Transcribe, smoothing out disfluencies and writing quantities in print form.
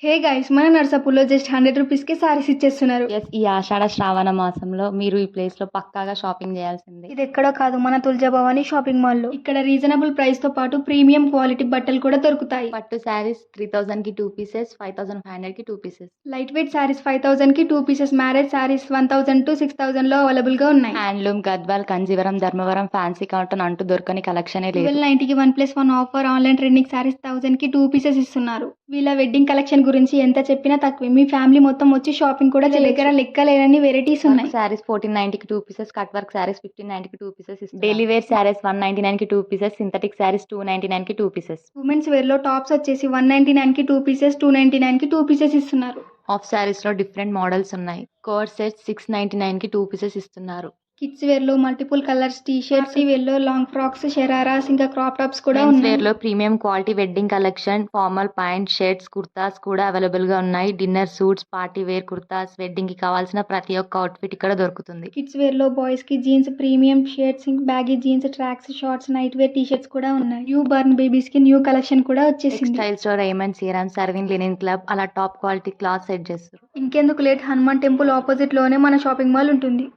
Hey guys, మన నర్సాపూర్లో just 100 రూపీస్కి సారీస్ ఇచ్చేస్తున్నారు. ఎస్, ఈ ఆషాఢ శ్రావణ మాసంలో మీరు ఈ ప్లేస్ లో పక్కాగా షాపింగ్ చేయాల్సిందే. ఇది ఎక్కడో కాదు, మన తుల్జాభవాని షాపింగ్ మాల్లో. ఇక్కడ రీజనబుల్ ప్రైస్ తో పాటు ప్రీమియం క్వాలిటీ బట్టలు కూడా దొరుకుతాయి. పట్టు శారీస్ 3000 కి 2 పీసెస్, 5500 కి 2 పీసెస్. లైట్ వెయిట్ సారీస్ 5000 కి 2 పీసెస్, మ్యారేజ్ సారీస్ 1000 to 6000 లో అవైలబుల్ గా ఉన్నాయి. Handloom, Gadwal, Kanjeevaram, Dharmavaram, fancy cotton అంటూ దొరకని కలెక్షనే లేదు. 1290 కి 1+1 ఆఫర్. ఆన్లైన్ ట్రెండింగ్ సారీస్ 1000 కి 2 పీసెస్ ఇస్తున్నారు. వీళ్ళ వెడ్డింగ్ కలెక్షన్ గురించి ఎంత చెప్పినా తక్కువే. మీ ఫ్యామిలీ మొత్తం వచ్చి షాపింగ్ కూడా దగ్గర లెక్కలేనన్ని వెరైటీస్ ఉన్నాయి. సారీస్ 1490 కి 2 పీసెస్, కట్ వర్క్ సారీస్ 1590 కి 2 పీసెస్, డైలీ వేర్ సారీస్ 199 కి 2 పీసెస్, సింథటిక్ సారీస్ 299 కి 2 పీసెస్. ఉమెన్స్ వేర్ లో టాప్స్ వచ్చేసి 199 కి 2 పీసెస్, 299 కి 2 పీసెస్ ఇస్తున్నారు. హాఫ్ సారీస్ లో డిఫరెంట్ మోడల్స్ ఉన్నాయి. కోర్ సెట్ 699 కి 2 పీసెస్ ఇస్తున్నారు. కిడ్స్ వేర్ లో multiple colours T shirts, wear లో లాంగ్ ఫ్రాక్స్, షరారాస్, ఇంకా క్రాప్ టాప్స్ కూడా మెన్స్ ఉన్నాయి. వేర్ లో premium quality wedding collection, formal pant, shirts, kurtas కూడా అవైలబుల్ గా ఉన్నాయి. Dinner suits, party wear kurtas, wedding కి కావాల్సిన ప్రతి ఒక్క అవుట్ఫిట్ ఇక్కడ దొరుకుతుంది. కిడ్స్ వేర్ లో బాయ్స్ కి jeans, premium shirts, baggy jeans, tracks, shorts, night wear T shirts కూడా ఉన్నాయి. న్యూ బర్న్ బేబీస్ కి న్యూ కలెక్షన్ కూడా వచ్చేసింది. టెక్స్టైల్ స్టోర్, రైమండ్, సీరామ్, సర్విన్, లినిన్ క్లబ్ అలా టాప్ క్వాలిటీ క్లాత్ సెట్ చేస్తారు. ఇంకెందుకు లేట్, హనుమాన్ టెంపుల్ ఆపోజిట్ లోనే మన షాపింగ్ మాల్ ఉంటుంది.